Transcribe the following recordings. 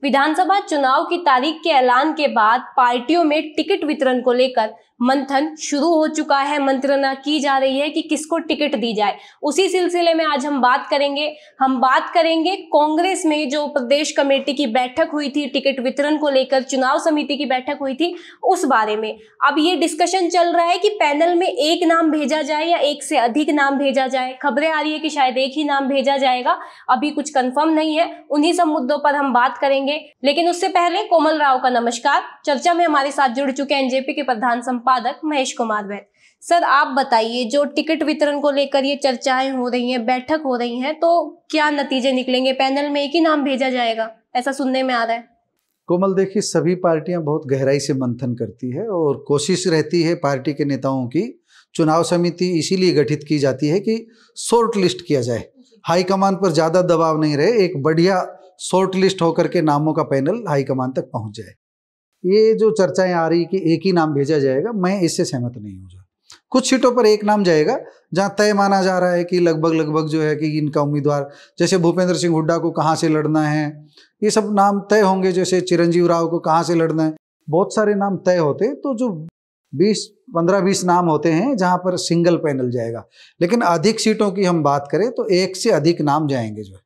विधानसभा चुनाव की तारीख के ऐलान के बाद पार्टियों में टिकट वितरण को लेकर मंथन शुरू हो चुका है। मंत्रणा की जा रही है कि किसको टिकट दी जाए। उसी सिलसिले में आज हम बात करेंगे कांग्रेस में जो प्रदेश कमेटी की बैठक हुई थी, टिकट वितरण को लेकर चुनाव समिति की बैठक हुई थी, उस बारे में अब ये डिस्कशन चल रहा है कि पैनल में एक नाम भेजा जाए या एक से अधिक नाम भेजा जाए। खबरें आ रही है कि शायद एक ही नाम भेजा जाएगा, अभी कुछ कंफर्म नहीं है। उन्हीं सब मुद्दों पर हम बात करेंगे, लेकिन उससे पहले कोमल राव का नमस्कार। चर्चा में हमारे साथ जुड़ चुके हैं एनजेपी के प्रधान संपादक महेश कुमार वैद। सर, आप बताइए, जो टिकट वितरण को लेकर ये चर्चाएं हो रही हैं, बैठक हो रही हैं, तो क्या नतीजे निकलेंगे? पैनल में एक ही नाम भेजा जाएगा, ऐसा सुनने में आ रहा है। कोमल, देखिए, सभी पार्टियां बहुत गहराई से मंथन करती है और कोशिश रहती है पार्टी के नेताओं की। चुनाव समिति इसीलिए गठित की जाती है कि शॉर्ट लिस्ट किया जाए, हाईकमान पर ज़्यादा दबाव नहीं रहे, एक बढ़िया शॉर्ट लिस्ट होकर के नामों का पैनल हाईकमान तक पहुंच जाए। ये जो चर्चाएं आ रही कि एक ही नाम भेजा जाएगा, मैं इससे सहमत नहीं हूँ। कुछ सीटों पर एक नाम जाएगा जहां तय माना जा रहा है कि लगभग जो है कि इनका उम्मीदवार, जैसे भूपेंद्र सिंह हुड्डा को कहाँ से लड़ना है, ये सब नाम तय होंगे। जैसे चिरंजीव राव को कहाँ से लड़ना है, बहुत सारे नाम तय होते हैं। तो जो 15-20 नाम होते हैं जहां पर सिंगल पैनल जाएगा। लेकिन अधिक सीटों की हम बात करें तो एक से अधिक नाम जाएंगे, जो है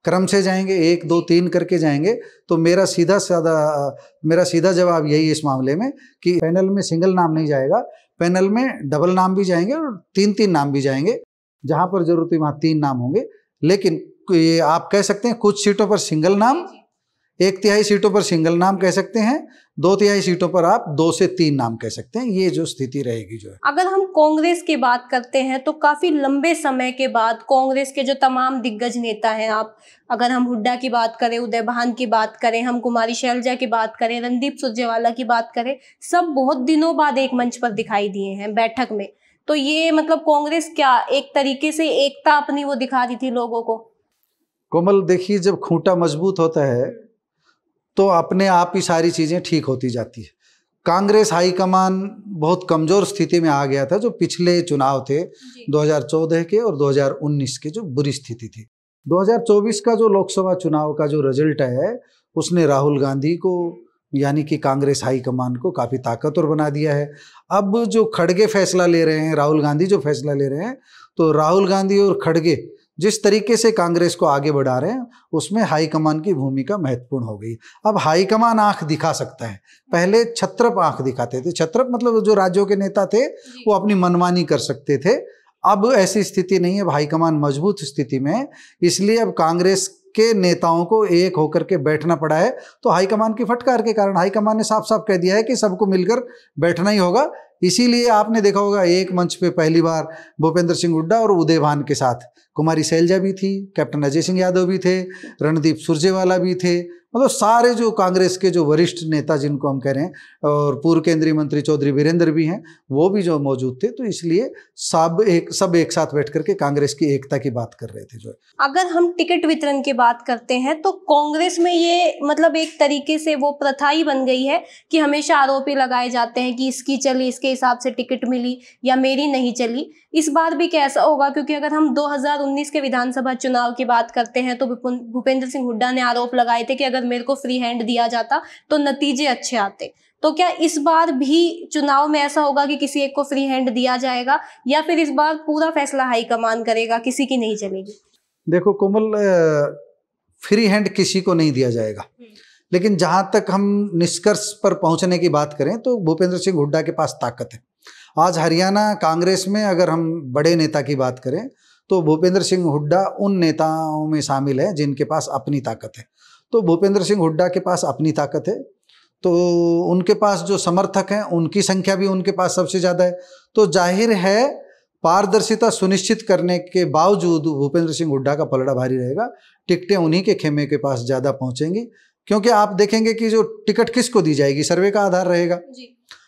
क्रम से जाएंगे, 1 2 3 करके जाएंगे। तो मेरा सीधा जवाब यही है इस मामले में कि पैनल में सिंगल नाम नहीं जाएगा, पैनल में डबल नाम भी जाएंगे और 3-3 नाम भी जाएंगे। जहां पर जरूरत है वहां 3 नाम होंगे। लेकिन ये आप कह सकते हैं कुछ सीटों पर सिंगल नाम, 1/3 सीटों पर सिंगल नाम कह सकते हैं, 2/3 सीटों पर आप 2 से 3 नाम कह सकते हैं। ये जो स्थिति रहेगी, जो है। अगर हम कांग्रेस की बात करते हैं तो काफी लंबे समय के बाद कांग्रेस के जो तमाम दिग्गज नेता हैं, अगर हम हुड्डा की बात करें, उदय भान की बात करें, हम कुमारी शैलजा की बात करें, रणदीप सुरजेवाला की बात करें, सब बहुत दिनों बाद एक मंच पर दिखाई दिए हैं बैठक में। तो ये मतलब कांग्रेस क्या एक तरीके से एकता अपनी वो दिखा रही थी लोगों को? कोमल, देखिए, जब खूंटा मजबूत होता है तो अपने आप ही सारी चीज़ें ठीक होती जाती है। कांग्रेस हाईकमान बहुत कमज़ोर स्थिति में आ गया था। जो पिछले चुनाव थे 2014 के और 2019 के, जो बुरी स्थिति थी। 2024 का जो लोकसभा चुनाव का जो रिजल्ट है, उसने राहुल गांधी को, यानी कि कांग्रेस हाईकमान को, काफ़ी ताकतवर बना दिया है। अब जो खड़गे फैसला ले रहे हैं, राहुल गांधी जो फैसला ले रहे हैं, तो राहुल गांधी और खड़गे जिस तरीके से कांग्रेस को आगे बढ़ा रहे हैं, उसमें हाईकमान की भूमिका महत्वपूर्ण हो गई। अब हाईकमान आंख दिखा सकता है। पहले छत्रप आंख दिखाते थे। छत्रप मतलब जो राज्यों के नेता थे वो अपनी मनमानी कर सकते थे। अब ऐसी स्थिति नहीं है, अब हाईकमान मजबूत स्थिति में है। इसलिए अब कांग्रेस के नेताओं को एक होकर के बैठना पड़ा है। तो हाईकमान की फटकार के कारण हाईकमान ने साफ साफ कह दिया है कि सबको मिलकर बैठना ही होगा। इसीलिए आपने देखा होगा एक मंच पे पहली बार भूपेंद्र सिंह हुड्डा और उदय भान के साथ कुमारी शैलजा भी थी, कैप्टन अजय सिंह यादव भी थे, रणदीप सुरजेवाला भी थे। मतलब सारे जो कांग्रेस के जो वरिष्ठ नेता जिनको हम कह रहे हैं, और पूर्व केंद्रीय मंत्री चौधरी वीरेंद्र भी हैं, वो भी जो मौजूद थे। तो इसलिए सब एक साथ बैठ करके कांग्रेस की एकता की बात कर रहे थे। जो अगर हम टिकट वितरण की बात करते हैं तो कांग्रेस में ये मतलब एक तरीके से वो प्रथा ही बन गई है कि हमेशा आरोप ही लगाए जाते हैं कि इसकी चली, इसके हिसाब से टिकट मिली या मेरी नहीं चली। इस बार भी कैसा होगा? क्योंकि अगर हम 2019 के विधानसभा चुनाव की बात करते हैं तो भूपेंद्र सिंह हुड्डा ने आरोप लगाए थे कि अगर मेरे को फ्री हैंड दिया जाता तो नतीजे अच्छे आते। तो क्या इस बार भी चुनाव में ऐसा होगा कि किसी एक को फ्री हैंड दिया जाएगा, या फिर इस बार पूरा फैसला हाईकमान करेगा, किसी की नहीं चलेगी? देखो कोमल, फ्री हैंड किसी को नहीं दिया जाएगा। लेकिन जहां तक हम निष्कर्ष पर पहुंचने की बात करें तो भूपेंद्र सिंह हुड्डा के पास ताकत है। आज हरियाणा कांग्रेस में अगर हम बड़े नेता की बात करें तो भूपेंद्र सिंह हुड्डा उन नेताओं में शामिल है जिनके पास अपनी ताकत है। तो भूपेंद्र सिंह हुड्डा के पास अपनी ताकत है, तो उनके पास जो समर्थक हैं उनकी संख्या भी उनके पास सबसे ज़्यादा है। तो जाहिर है पारदर्शिता सुनिश्चित करने के बावजूद भूपेंद्र सिंह हुड्डा का पलड़ा भारी रहेगा। टिकटें उन्हीं के खेमे के पास ज़्यादा पहुँचेंगी, क्योंकि आप देखेंगे कि जो टिकट किसको दी जाएगी सर्वे का आधार रहेगा।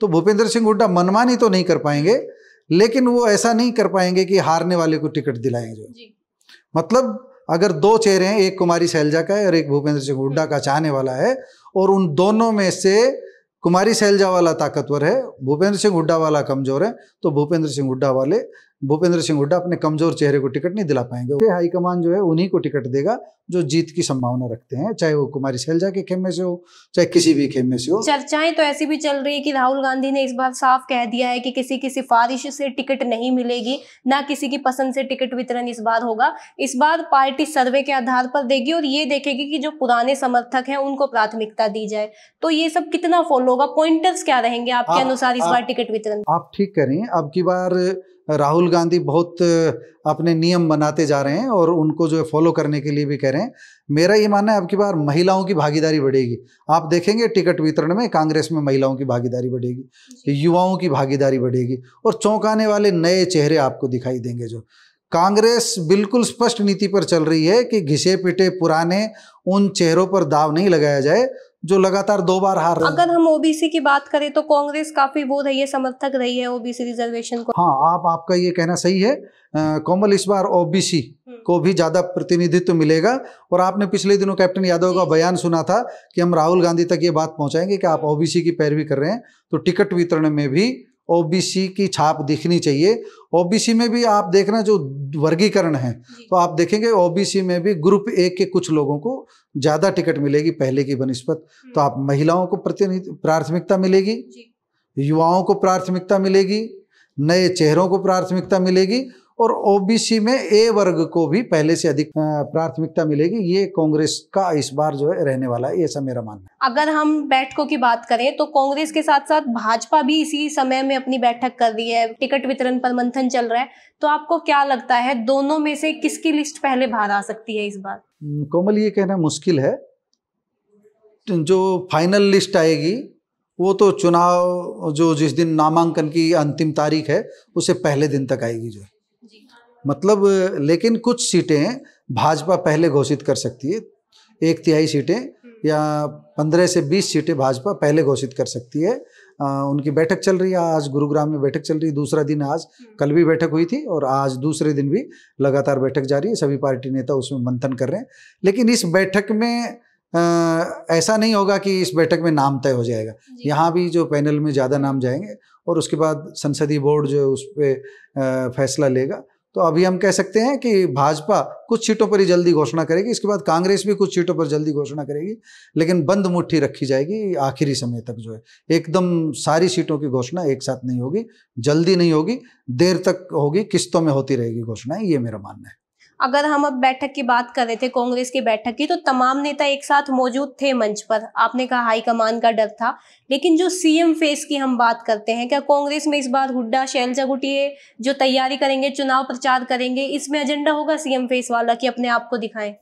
तो भूपेंद्र सिंह हुड्डा मनमानी तो नहीं कर पाएंगे, लेकिन वो ऐसा नहीं कर पाएंगे कि हारने वाले को टिकट दिलाएंगे। मतलब अगर 2 चेहरे हैं, एक कुमारी शैलजा का है और एक भूपेंद्र सिंह हुड्डा का चाहने वाला है, और उन दोनों में से कुमारी शैलजा वाला ताकतवर है, भूपेंद्र सिंह हुड्डा वाला कमजोर है, तो भूपेंद्र सिंह हुड्डा वाले भूपेंद्र सिंह हुड्डा अपने कमजोर चेहरे को टिकट नहीं दिला पाएंगे। हाईकमान जो है उन्हीं को टिकट देगा जो जीत की संभावना रखते हैं, चाहे वो कुमारी शैलजा के खेमे से हो, चाहे किसी भी खेमे से हो। चर्चाएं तो ऐसी भी चल रही है कि राहुल गांधी ने इस बार साफ कह दिया है कि किसी की सिफारिश से टिकट नहीं मिलेगी, ना किसी की पसंद से टिकट वितरण इस बार होगा। इस बार पार्टी सर्वे के आधार पर देगी और ये देखेगी कि जो पुराने समर्थक हैं उनको प्राथमिकता दी जाए। तो ये सब कितना फॉलो होगा? पॉइंटर्स क्या रहेंगे आपके अनुसार इस बार टिकट वितरण? आप ठीक कह रही हैं। अब की बार राहुल गांधी बहुत अपने नियम बनाते जा रहे हैं और उनको जो है फॉलो करने के लिए भी कह रहे हैं। मेरा ये मानना है अब की बार महिलाओं की भागीदारी बढ़ेगी। आप देखेंगे टिकट वितरण में कांग्रेस में महिलाओं की भागीदारी बढ़ेगी, युवाओं की भागीदारी बढ़ेगी और चौंकाने वाले नए चेहरे आपको दिखाई देंगे। जो कांग्रेस बिल्कुल स्पष्ट नीति पर चल रही है कि घिसे पिटे पुराने उन चेहरों पर दाव नहीं लगाया जाए जो लगातार 2 बार हार रहे हैं। अगर हम ओबीसी की बात करें तो कांग्रेस काफी वो रही है, समर्थक रही है ओबीसी रिजर्वेशन को। हाँ, आपका ये कहना सही है कोमल। इस बार ओबीसी को भी ज्यादा प्रतिनिधित्व मिलेगा और आपने पिछले दिनों कैप्टन यादव का बयान सुना था कि हम राहुल गांधी तक ये बात पहुंचाएंगे कि आप ओबीसी की पैरवी कर रहे हैं, तो टिकट वितरण में भी ओबीसी की छाप दिखनी चाहिए। ओबीसी में भी आप देखना जो वर्गीकरण है, तो आप देखेंगे ओबीसी में भी ग्रुप ए के कुछ लोगों को ज़्यादा टिकट मिलेगी पहले की बनिस्बत। तो आप महिलाओं को प्राथमिकता मिलेगी, युवाओं को प्राथमिकता मिलेगी, नए चेहरों को प्राथमिकता मिलेगी और ओबीसी में ए वर्ग को भी पहले से अधिक प्राथमिकता मिलेगी। ये कांग्रेस का इस बार जो है रहने वाला है, ऐसा मेरा मानना है। अगर हम बैठकों की बात करें तो कांग्रेस के साथ साथ भाजपा भी इसी समय में अपनी बैठक कर रही है, टिकट वितरण पर मंथन चल रहा है। तो आपको क्या लगता है दोनों में से किसकी लिस्ट पहले बाहर आ सकती है इस बार? कोमल, ये कहना मुश्किल है। जो फाइनल लिस्ट आएगी वो तो चुनाव जो जिस दिन नामांकन की अंतिम तारीख है उससे पहले दिन तक आएगी जो मतलब। लेकिन कुछ सीटें भाजपा पहले घोषित कर सकती है, 1/3 सीटें या 15 से 20 सीटें भाजपा पहले घोषित कर सकती है। उनकी बैठक चल रही है, आज गुरुग्राम में बैठक चल रही है, दूसरा दिन आज। कल भी बैठक हुई थी और आज दूसरे दिन भी लगातार बैठक जारी है। सभी पार्टी नेता उसमें मंथन कर रहे हैं। लेकिन इस बैठक में ऐसा नहीं होगा कि इस बैठक में नाम तय हो जाएगा। यहाँ भी जो पैनल में ज़्यादा नाम जाएंगे और उसके बाद संसदीय बोर्ड जो है उस पर फैसला लेगा। तो अभी हम कह सकते हैं कि भाजपा कुछ सीटों पर ही जल्दी घोषणा करेगी, इसके बाद कांग्रेस भी कुछ सीटों पर जल्दी घोषणा करेगी, लेकिन बंद मुट्ठी रखी जाएगी आखिरी समय तक। जो है एकदम सारी सीटों की घोषणा एक साथ नहीं होगी, जल्दी नहीं होगी, देर तक होगी, किस्तों में होती रहेगी घोषणाएं, ये मेरा मानना है। अगर हम अब बैठक की बात कर रहे थे, कांग्रेस की बैठक की, तो तमाम नेता एक साथ मौजूद थे मंच पर। आपने कहा हाईकमान का डर था, लेकिन जो सीएम फेस की हम बात करते हैं, क्या कांग्रेस में इस बार हुड्डा शैलजा गुटिये जो तैयारी करेंगे, चुनाव प्रचार करेंगे, इसमें एजेंडा होगा सीएम फेस वाला कि अपने आप को दिखाएं?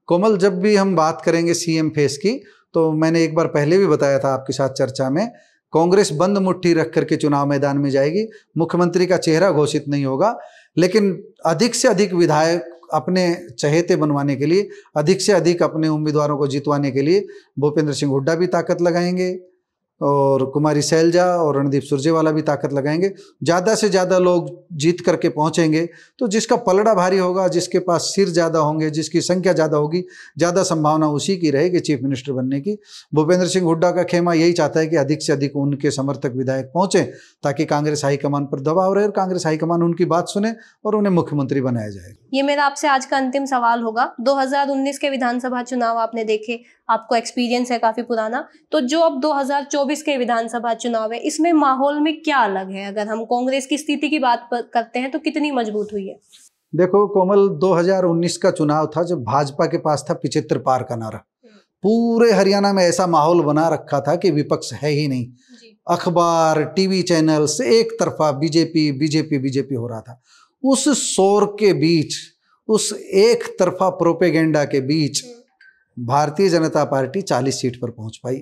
कोमल, जब भी हम बात करेंगे सीएम फेस की, तो मैंने एक बार पहले भी बताया था आपके साथ चर्चा में, कांग्रेस बंद मुट्ठी रख करके चुनाव मैदान में जाएगी। मुख्यमंत्री का चेहरा घोषित नहीं होगा, लेकिन अधिक से अधिक विधायक अपने चहेते बनवाने के लिए, अधिक से अधिक अपने उम्मीदवारों को जितवाने के लिए भूपेंद्र सिंह हुड्डा भी ताकत लगाएंगे और कुमारी शैलजा और रणदीप सुरजेवाला भी ताकत लगाएंगे। ज़्यादा से ज़्यादा लोग जीत करके पहुंचेंगे, तो जिसका पलड़ा भारी होगा, जिसके पास सिर ज़्यादा होंगे, जिसकी संख्या ज़्यादा होगी, ज़्यादा संभावना उसी की रहेगी चीफ मिनिस्टर बनने की। भूपेंद्र सिंह हुड्डा का खेमा यही चाहता है कि अधिक से अधिक उनके समर्थक विधायक पहुँचें, ताकि कांग्रेस हाईकमान पर दबाव रहे और कांग्रेस हाईकमान उनकी बात सुने और उन्हें मुख्यमंत्री बनाया जाए। ये मेरा आपसे आज का अंतिम सवाल होगा। 2019 के विधानसभा चुनाव आपने देखे, आपको एक्सपीरियंस है काफी पुराना, तो जो अब 2024 के विधानसभा चुनाव है, इसमें माहौल में क्या अलग है? अगर हम कांग्रेस की स्थिति की बात करते हैं तो कितनी मजबूत हुई है? देखो कोमल, 2019 का चुनाव था जब भाजपा के पास था 75 पार का नारा। पूरे हरियाणा में ऐसा माहौल बना रखा था कि विपक्ष है ही नहीं। अखबार, टीवी चैनल से एक तरफा बीजेपी बीजेपी बीजेपी हो रहा था। उस शोर के बीच, उस एक तरफा प्रोपेगेंडा के बीच भारतीय जनता पार्टी 40 सीट पर पहुंच पाई।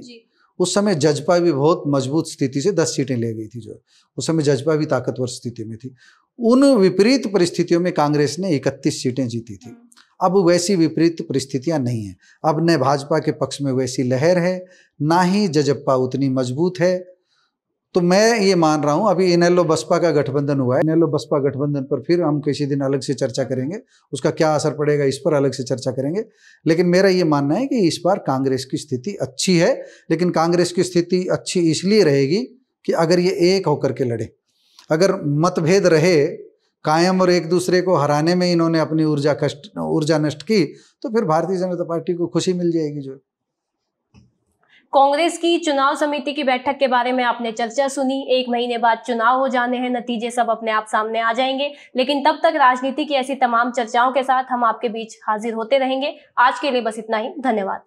उस समय जजपा भी बहुत मजबूत स्थिति से 10 सीटें ले गई थी। जो उस समय जजपा भी ताकतवर स्थिति में थी। उन विपरीत परिस्थितियों में कांग्रेस ने 31 सीटें जीती थी। अब वैसी विपरीत परिस्थितियां नहीं है। अब न भाजपा के पक्ष में वैसी लहर है, ना ही जजपा उतनी मजबूत है। तो मैं ये मान रहा हूँ, अभी इनेलो बसपा का गठबंधन हुआ है, इनेलो बसपा गठबंधन पर फिर हम किसी दिन अलग से चर्चा करेंगे, उसका क्या असर पड़ेगा इस पर अलग से चर्चा करेंगे। लेकिन मेरा ये मानना है कि इस बार कांग्रेस की स्थिति अच्छी है, लेकिन कांग्रेस की स्थिति अच्छी इसलिए रहेगी कि अगर ये एक होकर के लड़े। अगर मतभेद रहे कायम और एक दूसरे को हराने में इन्होंने अपनी ऊर्जा नष्ट की, तो फिर भारतीय जनता पार्टी को खुशी मिल जाएगी। जो कांग्रेस की चुनाव समिति की बैठक के बारे में आपने चर्चा सुनी। 1 महीने बाद चुनाव हो जाने हैं, नतीजे सब अपने आप सामने आ जाएंगे, लेकिन तब तक राजनीति की ऐसी तमाम चर्चाओं के साथ हम आपके बीच हाजिर होते रहेंगे। आज के लिए बस इतना ही, धन्यवाद।